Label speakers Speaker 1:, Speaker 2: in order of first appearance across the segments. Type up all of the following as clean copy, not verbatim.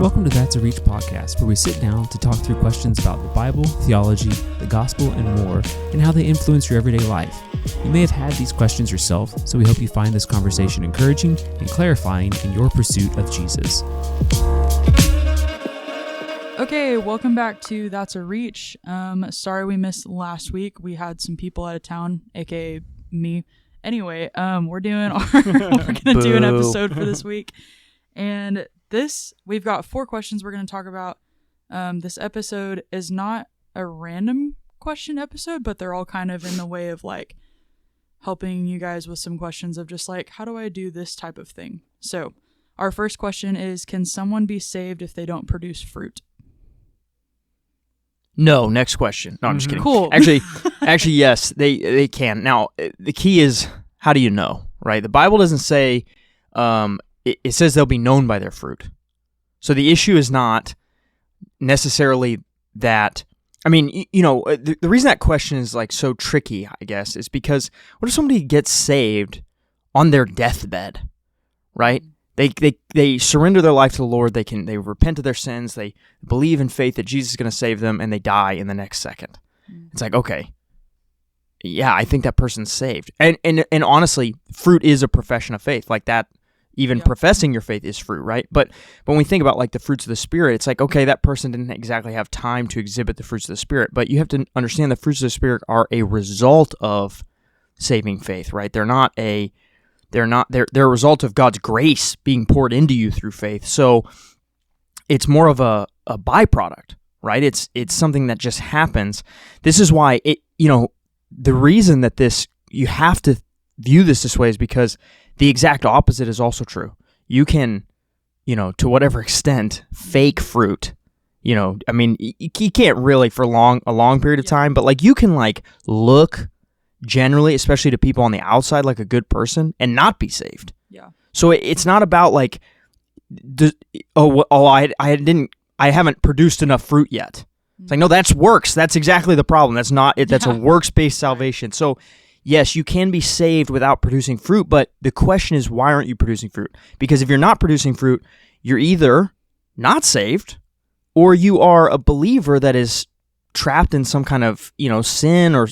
Speaker 1: Welcome to That's a Reach podcast, where we sit down to talk through questions about the Bible, theology, the gospel, and more, and how they influence your everyday life. You may have had these questions yourself, so we hope you find this conversation encouraging and clarifying in your pursuit of Jesus.
Speaker 2: Okay, welcome back to That's a Reach. Sorry we missed last week. We had some people out of town, aka me. Anyway, we're gonna do an episode for this week, and we've got 4 questions we're gonna talk about. This episode is not a random question episode, but they're all kind of in the way of like helping you guys with some questions of just like, how do I do this type of thing? So our first question is, can someone be saved if they don't produce fruit?
Speaker 3: No, next question. No, I'm just kidding.
Speaker 2: Cool.
Speaker 3: Actually, yes, they can. Now, the key is, how do you know, right? The Bible doesn't say, it says they'll be known by their fruit. So the issue is not necessarily that, the reason that question is like so tricky, I guess, is because what if somebody gets saved on their deathbed, right? They surrender their life to the Lord. They repent of their sins. They believe in faith that Jesus is going to save them, and they die in the next second. It's like, okay, yeah, I think that person's saved. And honestly, fruit is a profession of faith. Like that, even professing your faith is fruit, right? But when we think about like the fruits of the Spirit, it's like, okay, that person didn't exactly have time to exhibit the fruits of the Spirit, but you have to understand the fruits of the Spirit are a result of saving faith, right? They're a result of God's grace being poured into you through faith. So it's more of a byproduct, right? It's something that just happens. This is why the reason that you have to view this way is because the exact opposite is also true. You can, to whatever extent, fake fruit. You can't really for a long period of time, but like you can like look generally, especially to people on the outside, like a good person and not be saved.
Speaker 2: Yeah.
Speaker 3: So it's not about like, I haven't produced enough fruit yet. It's like, no, that's works. That's exactly the problem. That's not it. That's a works-based salvation. So yes, you can be saved without producing fruit, but the question is, why aren't you producing fruit? Because if you're not producing fruit, you're either not saved or you are a believer that is trapped in some kind of, sin or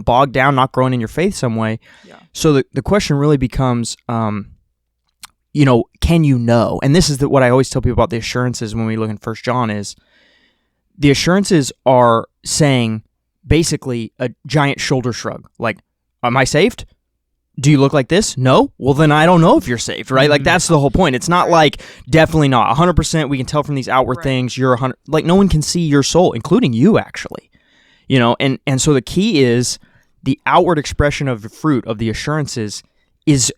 Speaker 3: bogged down, not growing in your faith some way.
Speaker 2: Yeah.
Speaker 3: So the question really becomes, can you know? And this is what I always tell people about the assurances when we look in 1 John is the assurances are saying basically a giant shoulder shrug. Like, am I saved? Do you look like this? No? Well, then I don't know if you're saved, right? Like, that's the whole point. It's not like, definitely not. 100%, we can tell from these outward things, you're 100, like, no one can see your soul, including you, actually. And so the key is the outward expression of the fruit of the assurances is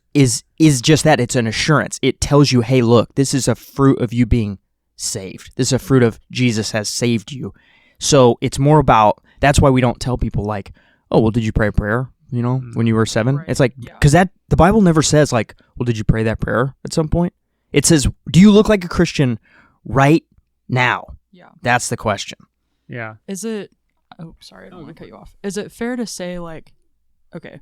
Speaker 3: just that. It's an assurance. It tells you, hey, look, this is a fruit of you being saved. This is a fruit of Jesus has saved you. So it's more about, that's why we don't tell people like, oh, well, did you pray a prayer? When you were 7, It's like, because the Bible never says like, well, did you pray that prayer at some point? It says, do you look like a Christian right now?
Speaker 2: Yeah.
Speaker 3: That's the question.
Speaker 4: Yeah.
Speaker 2: Is it, sorry, I don't want to cut you off. Is it fair to say like, okay,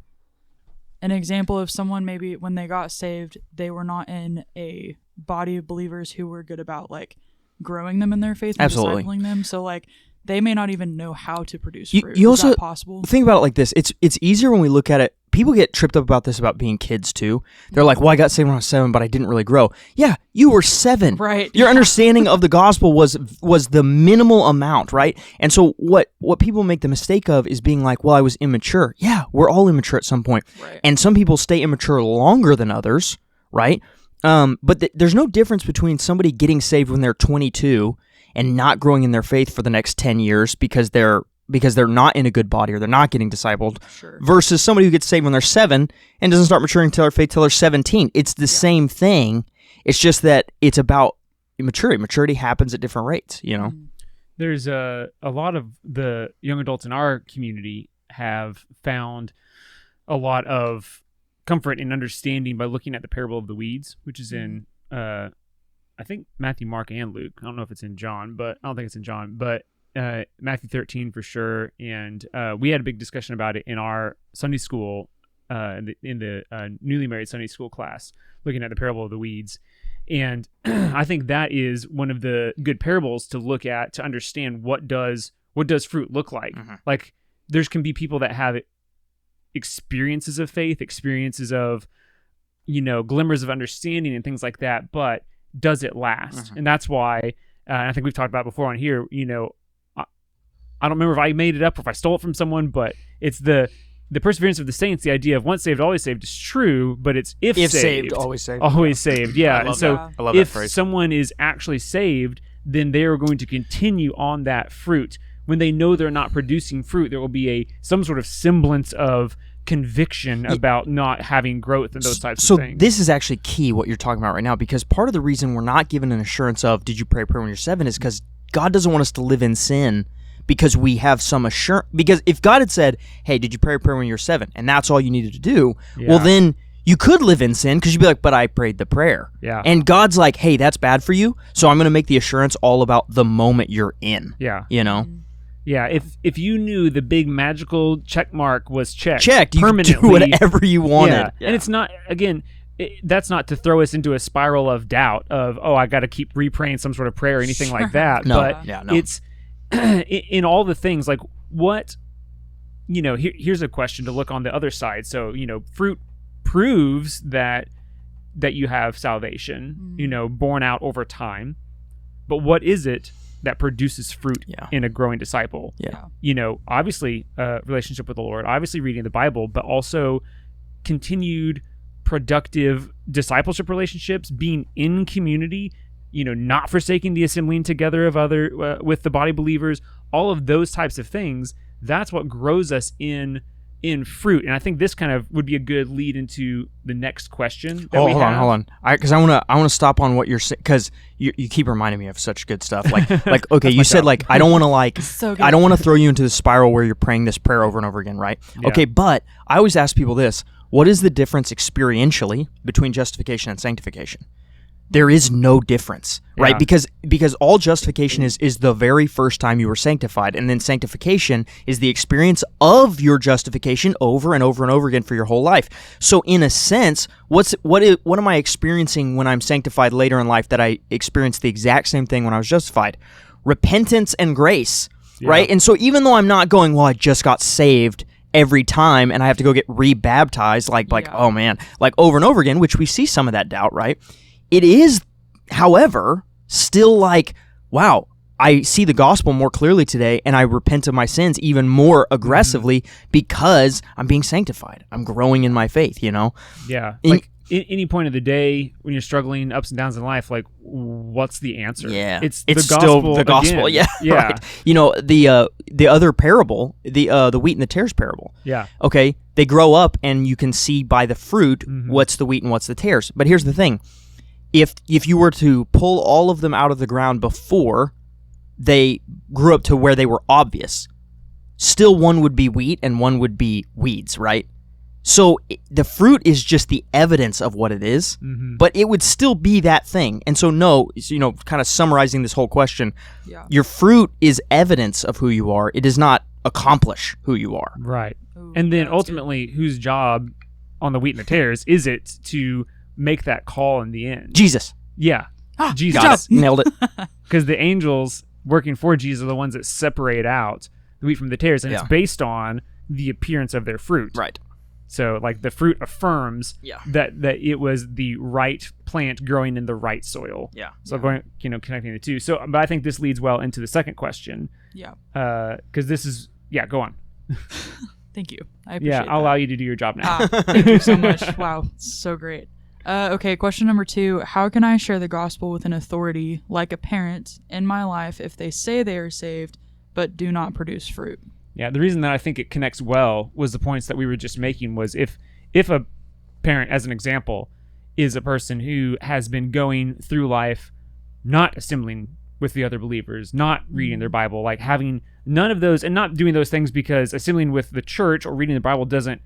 Speaker 2: an example of someone maybe when they got saved, they were not in a body of believers who were good about like growing them in their faith and
Speaker 3: Absolutely.
Speaker 2: discipling them. So like, they may not even know how to produce fruit.
Speaker 3: You
Speaker 2: Is
Speaker 3: also
Speaker 2: that possible?
Speaker 3: think about it like this. It's easier when we look at it. People get tripped up about this about being kids too. They're like, well, I got saved when I was 7, but I didn't really grow. Yeah, you were 7.
Speaker 2: Right.
Speaker 3: Your understanding of the gospel was the minimal amount, right? And so what people make the mistake of is being like, well, I was immature. Yeah, we're all immature at some point.
Speaker 2: Right.
Speaker 3: And some people stay immature longer than others, right? But there's no difference between somebody getting saved when they're 22 and not growing in their faith for the next 10 years because they're not in a good body or they're not getting discipled, versus somebody who gets saved when they're 7 and doesn't start maturing till their faith till they're 17. It's the same thing. It's just that it's about maturity. Maturity happens at different rates,
Speaker 4: There's a lot of the young adults in our community have found a lot of comfort and understanding by looking at the parable of the weeds, which is in I think Matthew, Mark, and Luke. I don't know if it's in John, but I don't think it's in John, but Matthew 13 for sure. And we had a big discussion about it in our Sunday school, in the newly married Sunday school class, looking at the parable of the weeds. And I think that is one of the good parables to look at to understand what does fruit look like. Like there's can be people that have experiences of faith, experiences of, glimmers of understanding and things like that, but does it last? And that's why, I think we've talked about before on here, I don't remember if I made it up or if I stole it from someone, but it's the perseverance of the saints. The idea of once saved, always saved is true, but it's if saved,
Speaker 3: always saved.
Speaker 4: Always saved. Yeah. And so
Speaker 3: I love that
Speaker 4: if
Speaker 3: phrase.
Speaker 4: someone is actually saved, then they are going to continue on that fruit. When they know they're not producing fruit, there will be some sort of semblance of conviction about not having growth and those types of things.
Speaker 3: So this is actually key, what you're talking about right now, because part of the reason we're not given an assurance of, did you pray a prayer when you're 7, is because God doesn't want us to live in sin because we have some assurance. Because if God had said, hey, did you pray a prayer when you're 7, and that's all you needed to do, well, then you could live in sin because you'd be like, but I prayed the prayer.
Speaker 4: Yeah.
Speaker 3: And God's like, hey, that's bad for you, so I'm going to make the assurance all about the moment you're in.
Speaker 4: Yeah. Yeah, if you knew the big magical check mark was checked
Speaker 3: you
Speaker 4: permanently,
Speaker 3: could do whatever you wanted.
Speaker 4: Yeah. And it's not, again, that's not to throw us into a spiral of doubt of, I got to keep repraying some sort of prayer or anything like that.
Speaker 3: No.
Speaker 4: But it's in all the things, like what, here's a question to look on the other side. So, fruit proves that you have salvation, born out over time. But what is it that produces fruit in a growing disciple? Obviously relationship with the Lord, obviously reading the Bible, but also continued productive discipleship relationships, being in community, not forsaking the assembling together of other with the body believers, all of those types of things. That's what grows us in fruit. And I think this kind of would be a good lead into the next question that
Speaker 3: hold on. Because I want to stop on what you're saying, because you keep reminding me of such good stuff. Like okay, you said like I don't want to
Speaker 2: so
Speaker 3: I don't want to throw you into the spiral where you're praying this prayer over and over again, right?
Speaker 4: Yeah.
Speaker 3: Okay, but I always ask people this: what is the difference experientially between justification and sanctification? There is no difference, right?
Speaker 4: Yeah.
Speaker 3: Because all justification is the very first time you were sanctified, and then sanctification is the experience of your justification over and over and over again for your whole life. So in a sense, what am I experiencing when I'm sanctified later in life that I experienced the exact same thing when I was justified? Repentance and grace, right? And so even though I'm not going, well, I just got saved every time and I have to go get rebaptized, oh man, like over and over again, which we see some of that doubt, right? It is, however, still like, wow, I see the gospel more clearly today, and I repent of my sins even more aggressively because I'm being sanctified. I'm growing in my faith,
Speaker 4: Yeah. Like any point of the day when you're struggling ups and downs in life, like what's the answer?
Speaker 3: Yeah.
Speaker 4: It's
Speaker 3: the
Speaker 4: gospel
Speaker 3: still the gospel.
Speaker 4: again.
Speaker 3: Yeah. Right. The other parable, the wheat and the tares parable.
Speaker 4: Yeah.
Speaker 3: Okay. They grow up and you can see by the fruit what's the wheat and what's the tares. But here's the thing. If you were to pull all of them out of the ground before they grew up to where they were obvious, still one would be wheat and one would be weeds, right? So the fruit is just the evidence of what it is, but it would still be that thing. And so kind of summarizing this whole question, your fruit is evidence of who you are. It does not accomplish who you are.
Speaker 4: Right. And then ultimately, whose job on the wheat and the tares is it to make that call in the end?
Speaker 3: Jesus.
Speaker 4: Yeah. Jesus.
Speaker 3: Got it. Nailed it.
Speaker 4: Because the angels working for Jesus are the ones that separate out the wheat from the tares, and it's based on the appearance of their fruit.
Speaker 3: Right.
Speaker 4: So like the fruit affirms that it was the right plant growing in the right soil.
Speaker 3: Yeah.
Speaker 4: So going, connecting the two. So, but I think this leads well into the second question.
Speaker 2: Yeah.
Speaker 4: Because this is, go on.
Speaker 2: Thank you. I appreciate
Speaker 4: I'll allow you to do your job now.
Speaker 2: Thank you so much. Wow. So great. Okay, question number 2. How can I share the gospel with an authority, like a parent, in my life if they say they are saved, but do not produce fruit?
Speaker 4: Yeah, the reason that I think it connects well was the points that we were just making was if a parent, as an example, is a person who has been going through life not assembling with the other believers, not reading their Bible, like having none of those, and not doing those things because assembling with the church or reading the Bible doesn't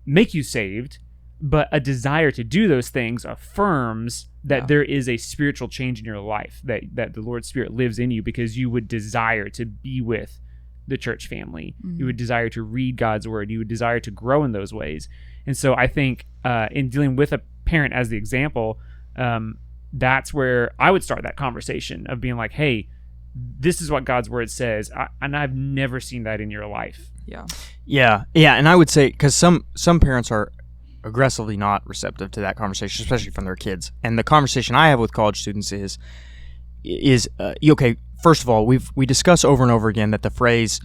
Speaker 4: make you saved, but a desire to do those things affirms that there is a spiritual change in your life, that the Lord's Spirit lives in you because you would desire to be with the church family. You would desire to read God's word. You would desire to grow in those ways. And so I think in dealing with a parent as the example, that's where I would start that conversation of being like, hey, this is what God's word says, and I've never seen that in your life.
Speaker 3: Yeah, and I would say, because some parents are aggressively not receptive to that conversation, especially from their kids. And the conversation I have with college students is okay, first of all, we discuss over and over again that the phrase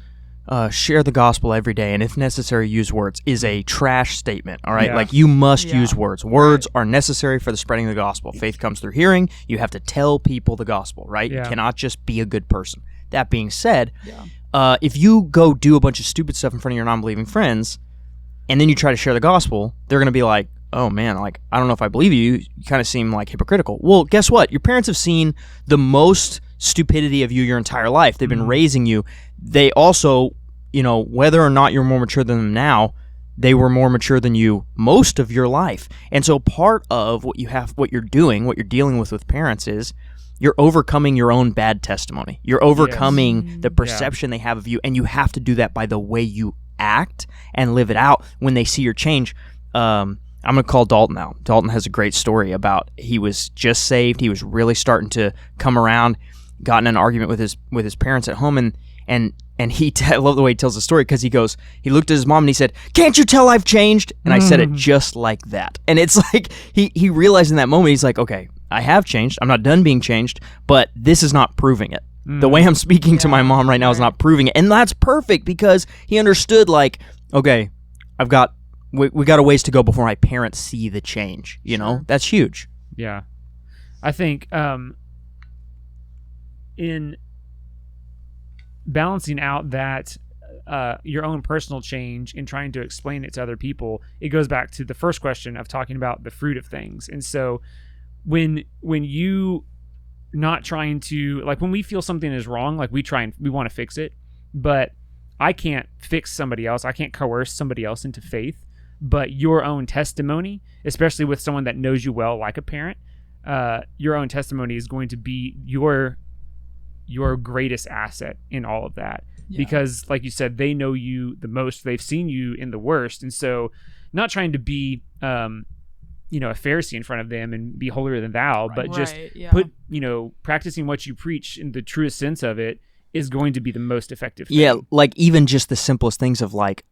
Speaker 3: share the gospel every day, and if necessary, use words, is a trash statement, all right?
Speaker 4: Yeah.
Speaker 3: Like, you must use words. Words are necessary for the spreading of the gospel. Faith comes through hearing. You have to tell people the gospel, right?
Speaker 4: Yeah.
Speaker 3: You cannot just be a good person. That being said, if you go do a bunch of stupid stuff in front of your non-believing friends, and then you try to share the gospel, they're going to be like, oh man, like, I don't know if I believe you. You kind of seem like hypocritical. Well, guess what? Your parents have seen the most stupidity of you your entire life. They've been raising you. They also, whether or not you're more mature than them now, they were more mature than you most of your life. And so part of what you're dealing with parents is you're overcoming your own bad testimony. You're overcoming the perception they have of you, and you have to do that by the way you act and live it out when they see your change. I'm going to call Dalton out. Dalton has a great story about he was just saved. He was really starting to come around, got in an argument with his parents at home, and I love the way he tells the story, because he looked at his mom and he said, "Can't you tell I've changed?" And I said it just like that. And it's like he realized in that moment, he's like, okay, I have changed. I'm not done being changed, but this is not proving it. The way I'm speaking to my mom right now is not proving it. And that's perfect, because he understood, like, okay, we got a ways to go before my parents see the change. That's huge.
Speaker 4: Yeah. I think in balancing out that your own personal change and trying to explain it to other people, it goes back to the first question of talking about the fruit of things. And so when you not trying to, like, when we feel something is wrong, like, we want to fix it, but I can't fix somebody else. I can't coerce somebody else into faith. But your own testimony, especially with someone that knows you well, like a parent, your own testimony is going to be your greatest asset in all of that. Because, like you said, they know you the most. They've seen you in the worst. And so not trying to be a Pharisee in front of them and be holier than thou, but just put, practicing what you preach in the truest sense of it is going to be the most effective thing.
Speaker 3: Yeah, like, even just the simplest things of, like,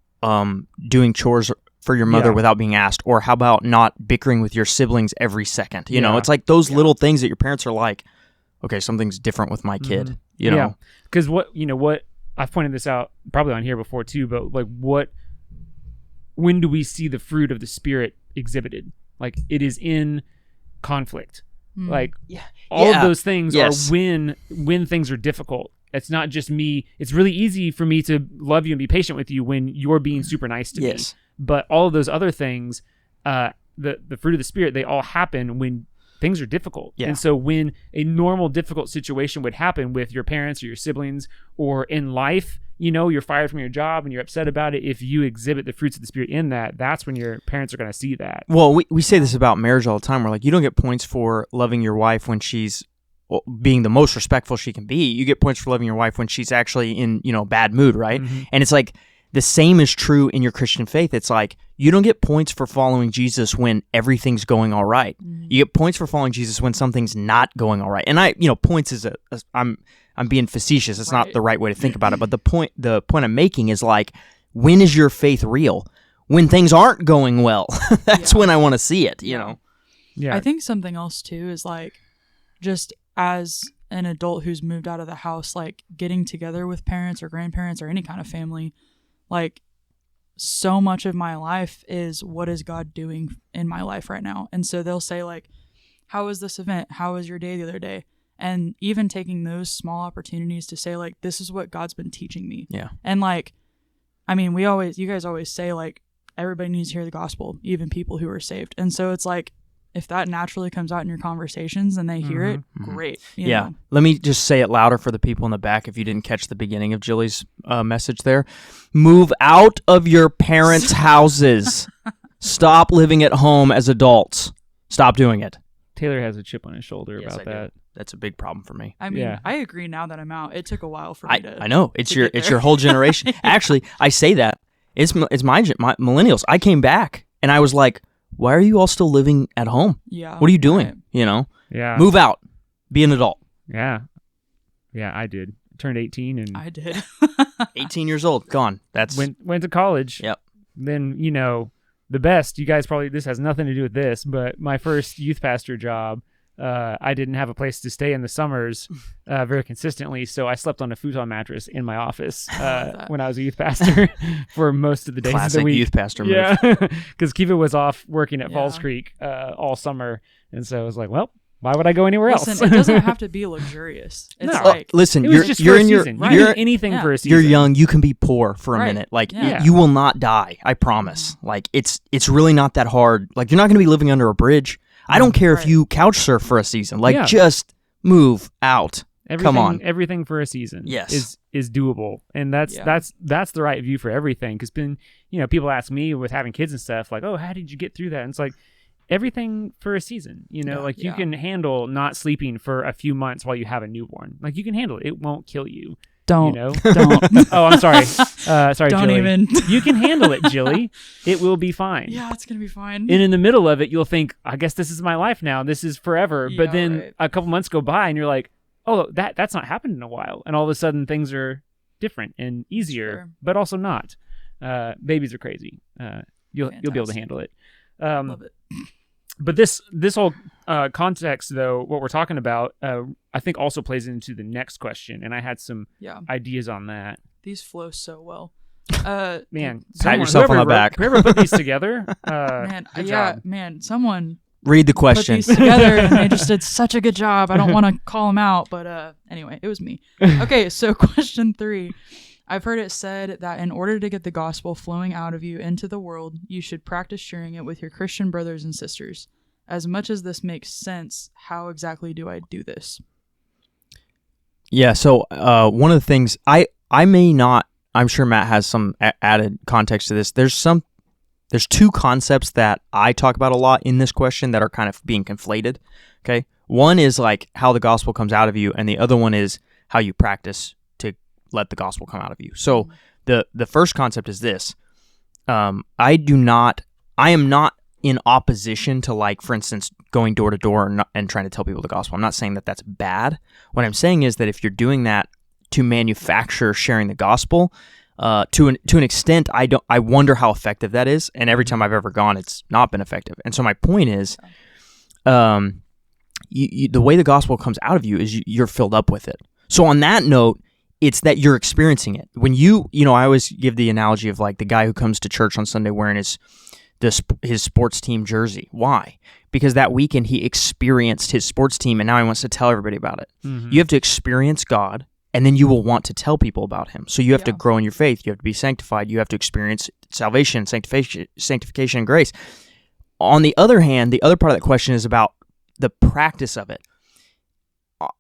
Speaker 3: doing chores for your mother without being asked, or how about not bickering with your siblings every second? It's like those little things that your parents are like, okay, something's different with my kid.
Speaker 4: Yeah, because what I've pointed this out probably on here before too, but like, when do we see the fruit of the Spirit exhibited? Like, it is in conflict. Like, all of those things are when things are difficult. It's not just me. It's really easy for me to love you and be patient with you when you're being super nice to me. But all of those other things, the fruit of the Spirit, they all happen when things are difficult. And so when a normal difficult situation would happen with your parents or your siblings, or in life, you're fired from your job and you're upset about it, if you exhibit the fruits of the Spirit in that, that's when your parents are going to see that.
Speaker 3: Well, we say this about marriage all the time. We're like, you don't get points for loving your wife when she's being the most respectful she can be. You get points for loving your wife when she's actually in, bad mood, right? And it's like, the same is true in your Christian faith. It's like, you don't get points for following Jesus when everything going all right. You get points for following Jesus when something's not going all right. And points is I'm being facetious. It's not the right way to think about it. But the point I'm making is, like, when is your faith real? When things aren't going well. That's when I want to see it, Yeah.
Speaker 2: I think something else too is, like, just as an adult who's moved out of the house, like, getting together with parents or grandparents or any kind of family, like, so much of my life is, what is God doing in my life right now? And so they'll say, like, how was this event? How was your day the other day? And even taking those small opportunities to say, like, this is what God's been teaching me.
Speaker 3: Yeah.
Speaker 2: And, like, I mean, you guys always say, like, everybody needs to hear the gospel, even people who are saved. And so it's like, if that naturally comes out in your conversations and they hear it, great. You know?
Speaker 3: Let me just say it louder for the people in the back if you didn't catch the beginning of Jilly's message there. Move out of your parents' houses. Stop living at home as adults. Stop doing it.
Speaker 4: Taylor has a chip on his shoulder about that.
Speaker 3: That's a big problem for me.
Speaker 2: I mean, I agree now that I'm out. It took a while for me to.
Speaker 3: I know. It's your whole generation. Actually, I say that. It's my millennials. I came back and I was like, why are you all still living at home?
Speaker 2: Yeah.
Speaker 3: What are you doing?
Speaker 2: Right.
Speaker 3: You know,
Speaker 4: Yeah.
Speaker 3: move out, be an adult.
Speaker 4: Yeah. Yeah, I did. Turned 18 and
Speaker 2: I did.
Speaker 3: 18 years old, gone. That's
Speaker 4: went to college.
Speaker 3: Yep.
Speaker 4: Then, the best, you guys probably, this has nothing to do with this, but my first youth pastor job, I didn't have a place to stay in the summers very consistently, so I slept on a futon mattress in my office when I was a youth pastor for most of the days
Speaker 3: classic
Speaker 4: of the week.
Speaker 3: youth pastor move.
Speaker 4: Yeah, because Kiva was off working at Falls
Speaker 2: Yeah.
Speaker 4: Creek all summer, and so I was like, well, why would I go anywhere else?
Speaker 2: Listen, it doesn't have to be luxurious. It's
Speaker 4: No.
Speaker 2: like
Speaker 3: Listen,
Speaker 4: It was just
Speaker 3: you're
Speaker 4: for a
Speaker 3: in your
Speaker 4: season.
Speaker 2: right.
Speaker 4: You
Speaker 3: you're
Speaker 4: do anything
Speaker 2: Yeah.
Speaker 4: for a season.
Speaker 3: you're young. You can be poor for a
Speaker 2: Right.
Speaker 3: minute. Like
Speaker 2: Yeah.
Speaker 3: you will not die. I promise. Like it's really not that hard. Like you're not going to be living under a bridge. I don't care if
Speaker 2: Right.
Speaker 3: you couch surf for a season. Like
Speaker 4: Yeah.
Speaker 3: just move out. Come on.
Speaker 4: Everything for a season
Speaker 3: Yes.
Speaker 4: is doable, and that's the right view for everything. Because people ask me with having kids and stuff like, oh, how did you get through that? And it's like everything for a season. You
Speaker 2: Yeah.
Speaker 4: can handle not sleeping for a few months while you have a newborn. Like you can handle it. It won't kill you.
Speaker 2: don't.
Speaker 4: Don't. Oh, I'm sorry. Sorry,
Speaker 2: Don't
Speaker 4: Jilly.
Speaker 2: even.
Speaker 4: You can handle it, Jilly. It will be fine.
Speaker 2: Yeah, it's gonna be fine.
Speaker 4: And in the middle of it, you'll think, I guess this is my life now. This is forever.
Speaker 2: Yeah,
Speaker 4: But then
Speaker 2: right.
Speaker 4: a couple months go by and you're like, oh, that's not happened in a while. And all of a sudden things are different and easier,
Speaker 2: Sure.
Speaker 4: but also not. Babies are crazy. You'll be able to
Speaker 2: Fantastic.
Speaker 4: handle it.
Speaker 2: Love it.
Speaker 4: But this whole context, though, what we're talking about, I think also plays into the next question. And I had some
Speaker 2: Yeah,
Speaker 4: ideas on that.
Speaker 2: these flow so well.
Speaker 4: Man,
Speaker 3: yourself on the back.
Speaker 4: Whoever put these together,
Speaker 2: Man,
Speaker 4: good
Speaker 2: yeah,
Speaker 4: job.
Speaker 2: man. Someone
Speaker 3: Read the
Speaker 2: put
Speaker 3: question.
Speaker 2: these together and they just did such a good job. I don't want to call them out, but anyway, it was me. Okay, so question 3. I've heard it said that in order to get the gospel flowing out of you into the world, you should practice sharing it with your Christian brothers and sisters. As much as this makes sense, how exactly do I do this?
Speaker 3: Yeah. So one of the things I may not. I'm sure Matt has some added context to this. There's 2 concepts that I talk about a lot in this question that are kind of being conflated. Okay. One is like how the gospel comes out of you, and the other one is how you practice to let the gospel come out of you. So the first concept is this. I am not in opposition to, like, for instance, going door to door and trying to tell people the gospel. I'm not saying that that's bad. What I'm saying is that if you're doing that to manufacture sharing the gospel, to an extent, I wonder how effective that is. And every time I've ever gone, it's not been effective. And so my point is, the way the gospel comes out of you is you're filled up with it. So on that note, it's that you're experiencing it. When I always give the analogy of like the guy who comes to church on Sunday wearing his sports team jersey. Why? Because that weekend he experienced his sports team and now he wants to tell everybody about it.
Speaker 4: Mhm.
Speaker 3: You have to experience God, and then you will want to tell people about him. So you have to grow in your faith. You have to be sanctified. You have to experience salvation, sanctification, and grace. On the other hand, the other part of that question is about the practice of it.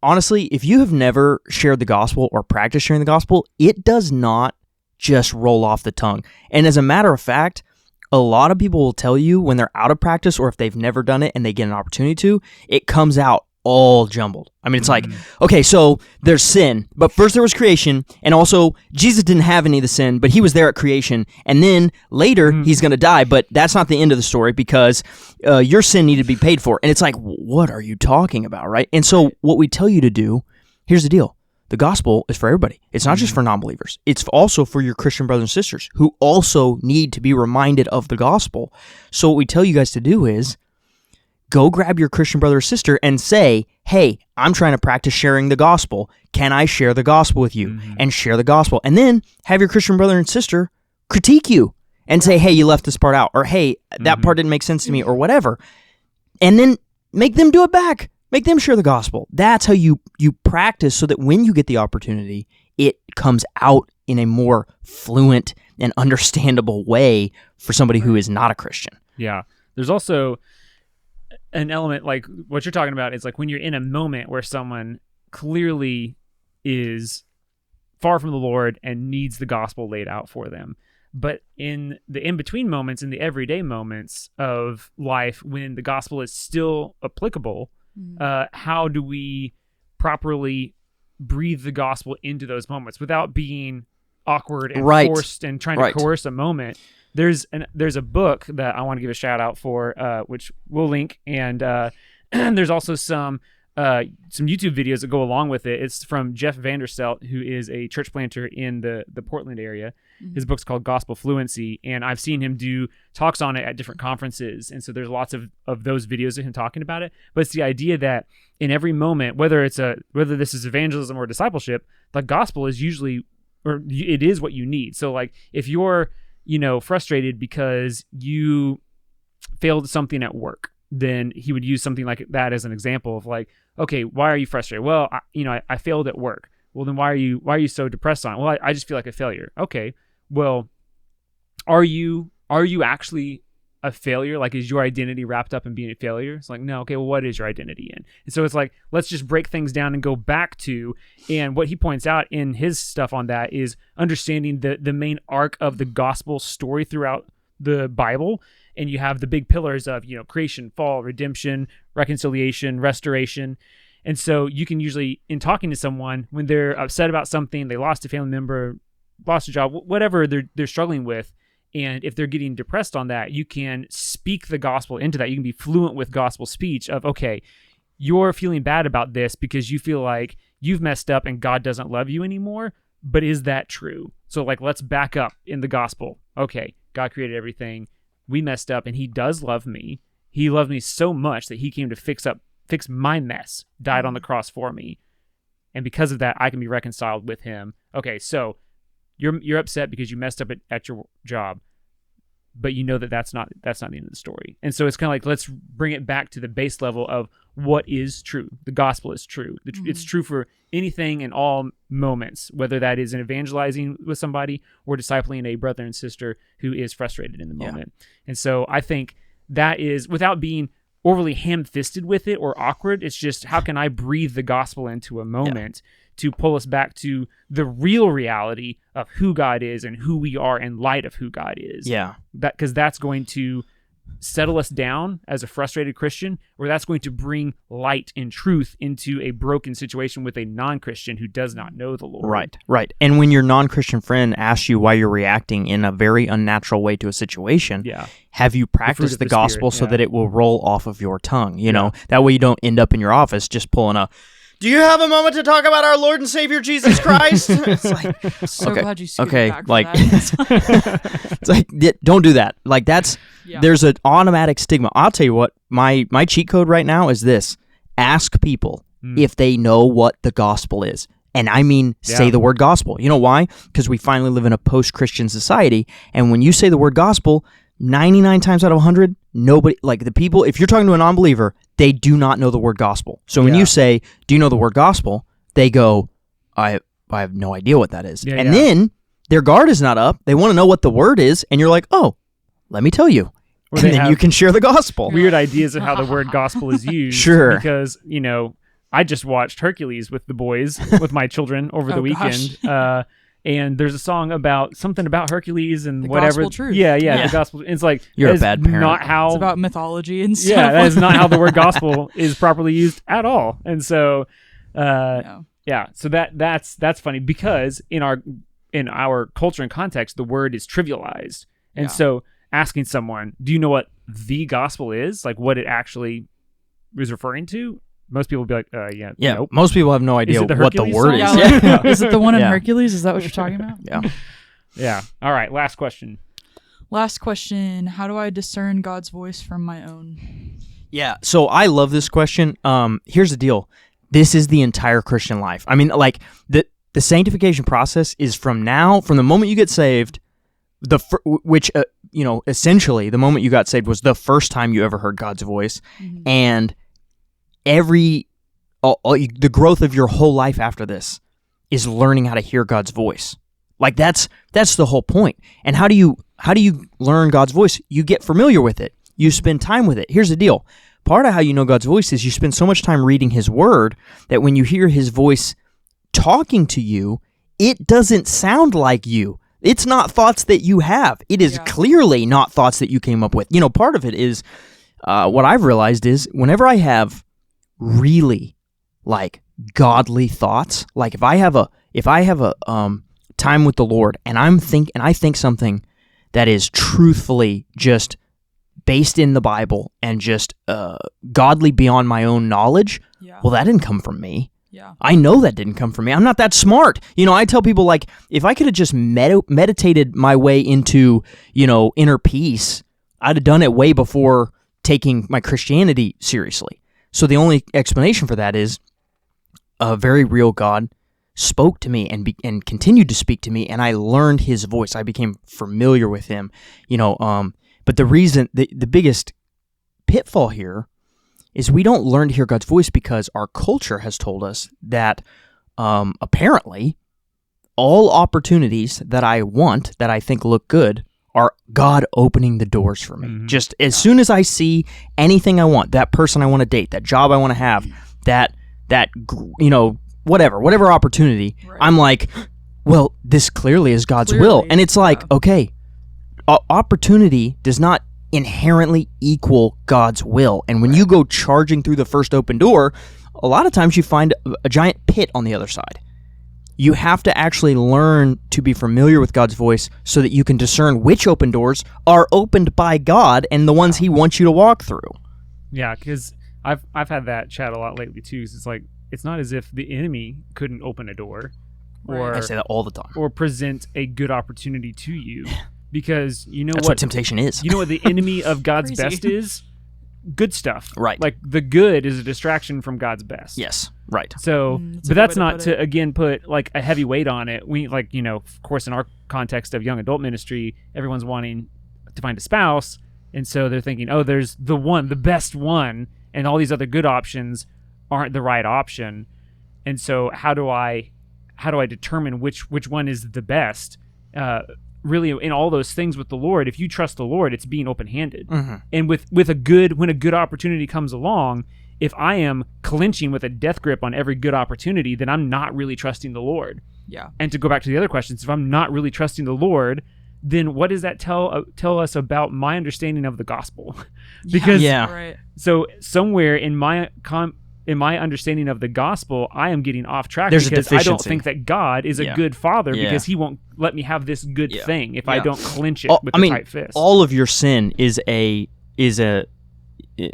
Speaker 3: Honestly, if you have never shared the gospel or practiced sharing the gospel, it does not just roll off the tongue. And as a matter of fact, a lot of people will tell you when they're out of practice or if they've never done it and they get an opportunity to, it comes out all jumbled. I mean, it's like, okay, so there's sin, but first there was creation, and also Jesus didn't have any of the sin, but he was there at creation, and then later he's going to die, but that's not the end of the story because your sin needed to be paid for. And it's like, what are you talking about, right? And so what we tell you to do, here's the deal. The gospel is for everybody. It's not just for non-believers. It's also for your Christian brothers and sisters who also need to be reminded of the gospel. So what we tell you guys to do is go grab your Christian brother or sister and say, hey, I'm trying to practice sharing the gospel. Can I share the gospel with you? And share the gospel. And then have your Christian brother and sister critique you and say, hey, you left this part out. Or, hey, that part didn't make sense to me, or whatever. And then make them do it back. Make them share the gospel. That's how you practice so that when you get the opportunity, it comes out in a more fluent and understandable way for somebody who is not a Christian.
Speaker 4: Yeah. There's also an element like what you're talking about is like when you're in a moment where someone clearly is far from the Lord and needs the gospel laid out for them. But in the in-between moments, in the everyday moments of life, when the gospel is still applicable, how do we properly breathe the gospel into those moments without being awkward and forced and trying to coerce a moment? there's a book that I want to give a shout out for, which we'll link, and there's also some YouTube videos that go along with it. It's from Jeff Vanderstelt, who is a church planter in the Portland area. His book's called Gospel Fluency, and I've seen him do talks on it at different conferences, and so there's lots of those videos of him talking about it. But it's the idea that in every moment, whether this is evangelism or discipleship, the gospel is usually, or it is what you need. So like if you're, frustrated because you failed something at work, then he would use something like that as an example of like, okay, why are you frustrated? Well, I failed at work. Well, then why are you so depressed on it? Well, I just feel like a failure. Okay, well, are you actually a failure? Like, is your identity wrapped up in being a failure? It's like, no. Okay, well, what is your identity in? And so it's like, let's just break things down and go back to, and what he points out in his stuff on that is understanding the main arc of the gospel story throughout the Bible. And you have the big pillars of, creation, fall, redemption, reconciliation, restoration. And so you can usually, in talking to someone, when they're upset about something, they lost a family member, lost a job, whatever they're struggling with, and if they're getting depressed on that, you can speak the gospel into that. You can be fluent with gospel speech of, okay, you're feeling bad about this because you feel like you've messed up and God doesn't love you anymore. But is that true? So like, let's back up in the gospel. Okay, God created everything. We messed up and he does love me. He loved me so much that he came to fix my mess, died on the cross for me. And because of that, I can be reconciled with him. Okay, so you're upset because you messed up at your job, but you know that's not the end of the story. And so it's kind of like, let's bring it back to the base level of what is true. The gospel is true. It's true for anything in all moments, whether that is in evangelizing with somebody or discipling a brother and sister who is frustrated in the moment. And so I think that is, without being overly ham-fisted with it or awkward, it's just, how can I breathe the gospel into a moment to pull us back to the real reality of who God is and who we are in light of who God is. Yeah. Because that's going to settle us down as a frustrated Christian, or that's going to bring light and truth into a broken situation with a non-Christian who does not know the Lord. Right. And when your non-Christian friend asks you why you're reacting in a very unnatural way to a situation, have you practiced the gospel so that it will roll off of your tongue? You know, that way you don't end up in your office just pulling a, do you have a moment to talk about our Lord and Savior Jesus Christ? It's like,
Speaker 2: I'm so glad you scooted back for
Speaker 3: like,
Speaker 2: that.
Speaker 3: it's like, don't do that. Like there's an automatic stigma. I'll tell you what, my cheat code right now is this: ask people if they know what the gospel is. And I mean, say the word gospel. You know why? Because we finally live in a post-Christian society. And when you say the word gospel, 99 times out of 100, nobody, like the people, if you're talking to a non-believer, they do not know the word gospel. So when you say, do you know the word gospel? They go, I have no idea what that is. Then their guard is not up. They want to know what the word is. And you're like, oh, let me tell you. And then you can share the gospel.
Speaker 4: Weird ideas of how the word gospel is used.
Speaker 3: Sure.
Speaker 4: Because, I just watched Hercules with the boys, with my children over the weekend. And there's a song about something about Hercules and
Speaker 2: the
Speaker 4: whatever.
Speaker 2: Gospel truth.
Speaker 4: Yeah, the gospel. It's like,
Speaker 3: you're a bad parent.
Speaker 4: Not how,
Speaker 2: it's about mythology and stuff.
Speaker 4: Yeah, that is not how the word gospel is properly used at all. And so, so that's funny because in our culture and context, the word is trivialized. And so asking someone, do you know what the gospel is? Like what it actually is referring to? Most people would be like, nope.
Speaker 3: Most people have no idea what the word is.
Speaker 2: Is it the one in Hercules? Is that what you're talking about?
Speaker 3: Yeah.
Speaker 4: All right. Last question.
Speaker 2: How do I discern God's voice from my own?
Speaker 3: Yeah. So I love this question. Here's the deal. This is the entire Christian life. I mean, like the sanctification process is from the moment you get saved, essentially the moment you got saved was the first time you ever heard God's voice, and the growth of your whole life after this is learning how to hear God's voice. Like that's the whole point. And how do you learn God's voice? You get familiar with it. You spend time with it. Here's the deal. Part of how you know God's voice is you spend so much time reading his word that when you hear his voice talking to you, it doesn't sound like you. It's not thoughts that you have. It is clearly not thoughts that you came up with. Part of it is what I've realized is whenever I have really like godly thoughts, like if I have a time with the Lord and I think something that is truthfully just based in the Bible and just godly beyond my own knowledge, well, that didn't come from me.
Speaker 2: Yeah.
Speaker 3: I know that didn't come from me. I'm not that smart. I tell people, like, if I could have just meditated my way into, inner peace, I'd have done it way before taking my Christianity seriously. So the only explanation for that is a very real God spoke to me and continued to speak to me, and I learned his voice. I became familiar with him. But the reason, the biggest pitfall here is we don't learn to hear God's voice because our culture has told us that apparently all opportunities that I want, that I think look good, are God opening the doors for me.
Speaker 4: Mm-hmm.
Speaker 3: Just as soon as I see anything I want, that person I want to date, that job I want to have, that whatever opportunity,
Speaker 2: Right.
Speaker 3: I'm like, well, this clearly is God's will. And it's like, okay, opportunity does not inherently equal God's will. And when you go charging through the first open door, a lot of times you find a giant pit on the other side. You have to actually learn to be familiar with God's voice so that you can discern which open doors are opened by God and the ones he wants you to walk through.
Speaker 4: Yeah, because I've had that chat a lot lately too. 'Cause it's like, it's not as if the enemy couldn't open a door or
Speaker 3: I say that all the time.
Speaker 4: or present a good opportunity to you, because
Speaker 3: That's what temptation is.
Speaker 4: You know what the enemy of God's
Speaker 2: Crazy.
Speaker 4: best is? Good stuff.
Speaker 3: Right.
Speaker 4: Like the good is a distraction from God's best.
Speaker 3: Yes, right.
Speaker 4: So,
Speaker 2: That's a
Speaker 4: but
Speaker 2: good
Speaker 4: that's
Speaker 2: way to
Speaker 4: not
Speaker 2: put
Speaker 4: to
Speaker 2: it.
Speaker 4: again put like a heavy weight on it. We of course, in our context of young adult ministry, everyone's wanting to find a spouse, and so they're thinking, oh, there's the best one, and all these other good options aren't the right option. And so, how do I determine which one is the best? Really, in all those things with the Lord, if you trust the Lord, it's being open-handed.
Speaker 3: Mm-hmm.
Speaker 4: And when a good opportunity comes along, if I am clinching with a death grip on every good opportunity, then I'm not really trusting the Lord.
Speaker 2: Yeah.
Speaker 4: And to go back to the other questions, if I'm not really trusting the Lord, then what does that tell us about my understanding of the gospel? Because
Speaker 3: Yeah.
Speaker 2: Right.
Speaker 4: so somewhere in my understanding of the gospel, I am getting off track
Speaker 3: There's a
Speaker 4: because I don't
Speaker 3: deficiency.
Speaker 4: think that God is a
Speaker 3: Yeah.
Speaker 4: good father,
Speaker 3: Yeah.
Speaker 4: because he won't let me have this good
Speaker 3: Yeah.
Speaker 4: thing if I
Speaker 3: Yeah.
Speaker 4: don't clinch it with
Speaker 3: I
Speaker 4: a
Speaker 3: mean,
Speaker 4: tight fist.
Speaker 3: all of your sin it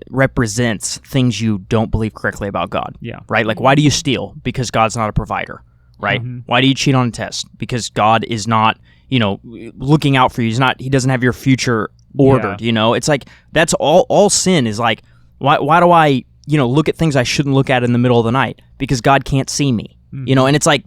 Speaker 3: represents things you don't believe correctly about God.
Speaker 4: Yeah.
Speaker 3: Right? Like, why do you steal? Because God's not a provider. Right?
Speaker 4: Mhm.
Speaker 3: Why do you cheat on a test? Because God is not, looking out for you. He doesn't have your future ordered. It's like, that's all sin is like, why do I, look at things I shouldn't look at in the middle of the night? Because God can't see me.
Speaker 4: Mhm.
Speaker 3: And it's like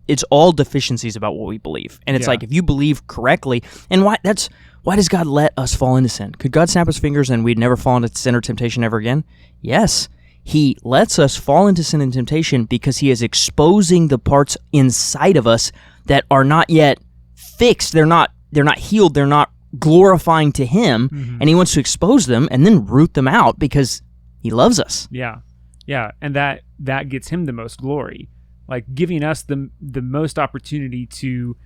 Speaker 3: it's all deficiencies about what we believe. And it's
Speaker 4: Yeah.
Speaker 3: like, if you believe correctly, and why does God let us fall into sin? Could God snap his fingers and we'd never fall into sin or temptation ever again? Yes. He lets us fall into sin and temptation because he is exposing the parts inside of us that are not yet fixed. They're not healed. They're not glorifying to him.
Speaker 4: Mhm.
Speaker 3: And he wants to expose them and then root them out because he loves us.
Speaker 4: Yeah. And that gets him the most glory. Like, giving us the most opportunity to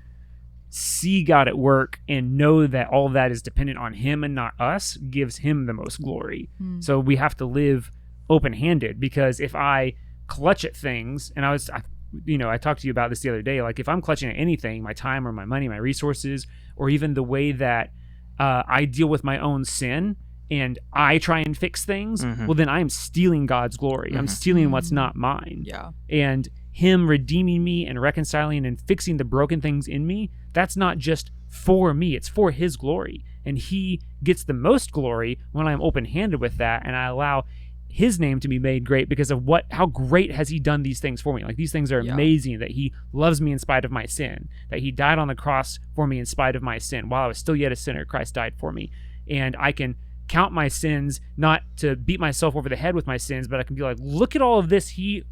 Speaker 4: see God at work and know that all of that is dependent on him and not us gives him the most glory. So we have to live open-handed, because if I clutch at things, and I talked to you about this the other day, like, if I'm clutching at anything, my time or my money, my resources, or even the way that I deal with my own sin, and I try and fix things, well, then I am stealing God's glory. I'm stealing what's not mine.
Speaker 2: Yeah.
Speaker 4: And him redeeming me and reconciling and fixing the broken things in me, that's not just for me, it's for his glory. And he gets the most glory when I'm open-handed with that, and I allow his name to be made great because of how great has he done these things for me. Like, these things are amazing, that he loves me in spite of my sin, that he died on the cross for me in spite of my sin. While I was still yet a sinner, Christ died for me. And I can count my sins, not to beat myself over the head with my sins, but I can be like, look at all of this he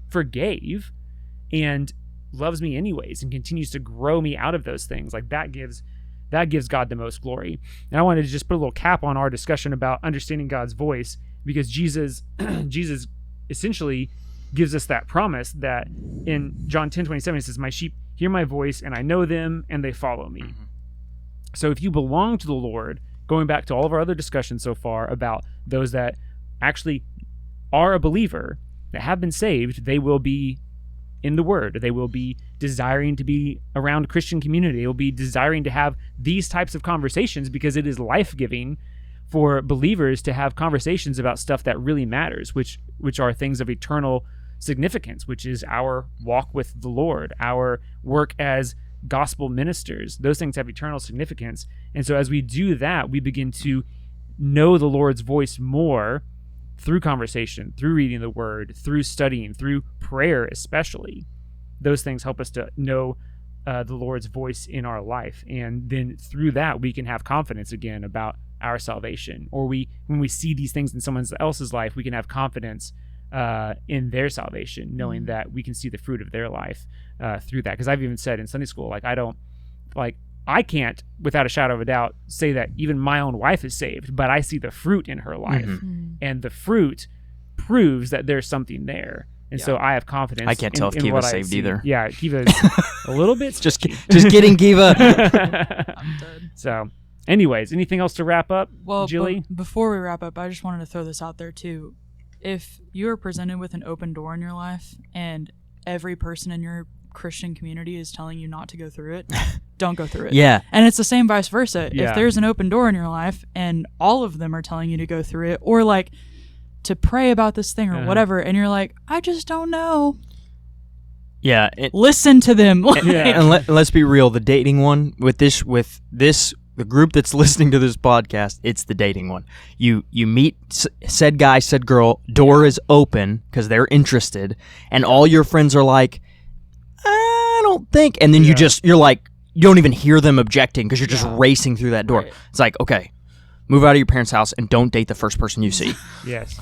Speaker 4: forgave and loves me anyways and continues to grow me out of those things. Like, that gives God the most glory. And I wanted to just put a little cap on our discussion about understanding God's voice, because Jesus essentially gives us that promise that in John 10:27, he says, my sheep hear my voice and I know them and they follow me. So if you belong to the Lord, going back to all of our other discussions so far about those that actually are a believer, that have been saved, they will be in the Word. They will be desiring to be around Christian community. They will be desiring to have these types of conversations because it is life-giving for believers to have conversations about stuff that really matters, which are things of eternal significance, which is our walk with the Lord, our work as gospel ministers. Those things have eternal significance. And so as we do that, we begin to know the Lord's voice more through conversation, through reading the Word, through studying, through prayer especially. Those things help us to know the Lord's voice in our life. And then through that, we can have confidence again about our salvation. Or when we see these things in someone else's life, we can have confidence in their salvation, knowing that we can see the fruit of their life through that. Because I've even said in Sunday school, I can't, without a shadow of a doubt, say that even my own wife is saved, but I see the fruit in her life. And the fruit proves that there's something there. And so I have confidence.
Speaker 3: I can't tell if Kiva's saved either.
Speaker 4: Yeah, Kiva's a little bit.
Speaker 3: Just kidding, Kiva.
Speaker 2: I'm dead.
Speaker 4: So, anyways, anything else to wrap up,
Speaker 2: Well,
Speaker 4: Jilly?
Speaker 2: before we wrap up, I just wanted to throw this out there too. If you are presented with an open door in your life and every person in your Christian community is telling you not to go through it, don't go through it.
Speaker 3: Yeah.
Speaker 2: And it's the same vice versa.
Speaker 4: Yeah.
Speaker 2: If there's an open door in your life and all of them are telling you to go through it, or like to pray about this thing or whatever, and you're like, I just don't know.
Speaker 3: Yeah.
Speaker 2: Listen to them.
Speaker 3: And let's be real. The dating one with this, the group that's listening to this podcast, it's the dating one. You meet said guy, said girl, door is open because they're interested, and all your friends are like, I don't think, and then you're like, you don't even hear them objecting because you're just racing through that door.
Speaker 2: Right.
Speaker 3: It's like, okay, move out of your parents' house and don't date the first person you see.
Speaker 4: Yes.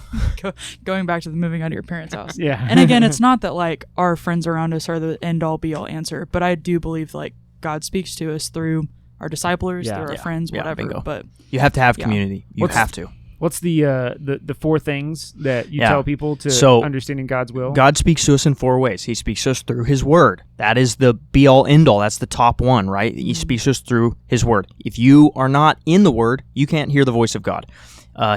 Speaker 2: Going back to the moving out of your parents' house.
Speaker 4: Yeah.
Speaker 2: And again, it's not that like our friends around us are the end all be all answer, but I do believe like God speaks to us through our disciplers, through our friends, whatever.
Speaker 3: Bingo.
Speaker 2: But
Speaker 3: you have to have community. You have to.
Speaker 4: What's the four things that you tell people to understanding God's will?
Speaker 3: God speaks to us in four ways. He speaks to us through His Word. That is the be-all, end-all. That's the top one, right? He speaks to us through His Word. If you are not in the Word, you can't hear the voice of God.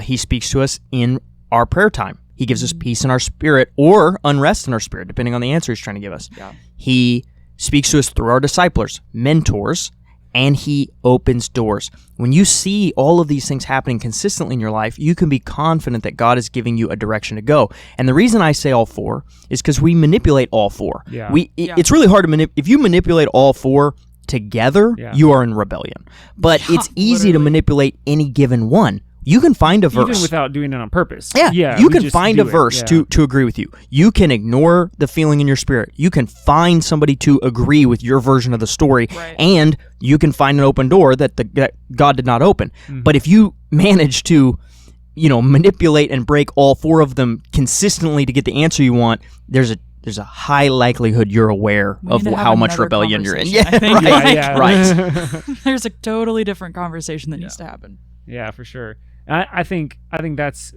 Speaker 3: He speaks to us in our prayer time. He gives us peace in our spirit or unrest in our spirit, depending on the answer He's trying to give us.
Speaker 2: Yeah.
Speaker 3: He speaks to us through our disciplers, mentors, and He opens doors. When you see all of these things happening consistently in your life, you can be confident that God is giving you a direction to go. And the reason I say all four is because we manipulate all four.
Speaker 4: Yeah.
Speaker 3: It's really hard to if you manipulate all four together, you are in rebellion. But it's easy to manipulate any given one. You can find a verse.
Speaker 4: Even without doing it on purpose.
Speaker 3: Yeah, you can find a verse to agree with you. You can ignore the feeling in your spirit. You can find somebody to agree with your version of the story, and you can find an open door that God did not open. But if you manage to, manipulate and break all four of them consistently to get the answer you want, there's a high likelihood you're aware of how much rebellion you're in. Yeah, right.
Speaker 2: There's a totally different conversation that needs to happen.
Speaker 4: Yeah, for sure. I think that's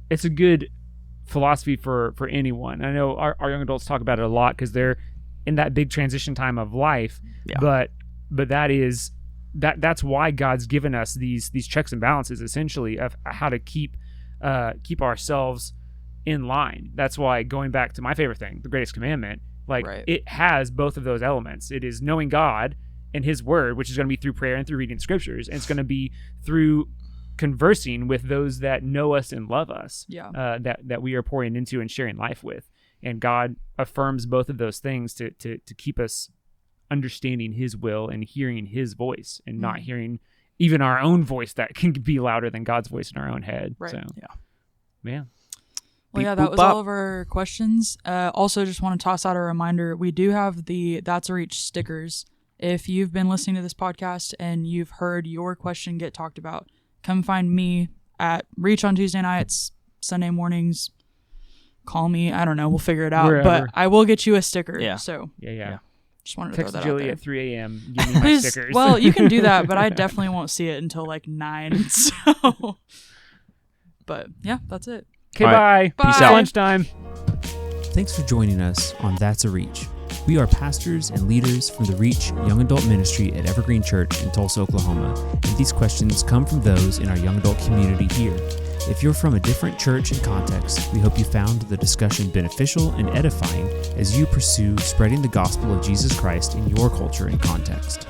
Speaker 4: it's a good philosophy for anyone. I know our young adults talk about it a lot because they're in that big transition time of life. Yeah. But that's why God's given us these checks and balances essentially of how to keep ourselves in line. That's why, going back to my favorite thing, the greatest commandment, it has both of those elements. It is knowing God and His Word, which is going to be through prayer and through reading Scriptures, and it's going to be through conversing with those that know us and love us, that we are pouring into and sharing life with. And God affirms both of those things to keep us understanding His will and hearing His voice, and not hearing even our own voice that can be louder than God's voice in our own head.
Speaker 2: Right.
Speaker 4: So, man.
Speaker 2: Well, yeah, that was all of our questions. Also, just want to toss out a reminder. We do have the That's a Reach stickers. If you've been listening to this podcast and you've heard your question get talked about, come find me at Reach on Tuesday nights, Sunday mornings. Call me. I don't know. We'll figure it out.
Speaker 4: Wherever.
Speaker 2: But I will get you a sticker.
Speaker 3: Yeah.
Speaker 2: So
Speaker 4: Yeah.
Speaker 2: just wanted to
Speaker 4: Text
Speaker 2: throw that
Speaker 4: Jilly
Speaker 2: out there.
Speaker 4: at 3 a.m. Give me my stickers.
Speaker 2: Well, you can do that, but I definitely won't see it until like 9. So, but yeah, that's it.
Speaker 4: Okay,
Speaker 3: all
Speaker 4: right.
Speaker 2: Bye.
Speaker 3: Peace out.
Speaker 4: Lunchtime.
Speaker 1: Thanks for joining us on That's a Reach. We are pastors and leaders from the Reach Young Adult Ministry at Evergreen Church in Tulsa, Oklahoma, and these questions come from those in our young adult community here. If you're from a different church and context, we hope you found the discussion beneficial and edifying as you pursue spreading the gospel of Jesus Christ in your culture and context.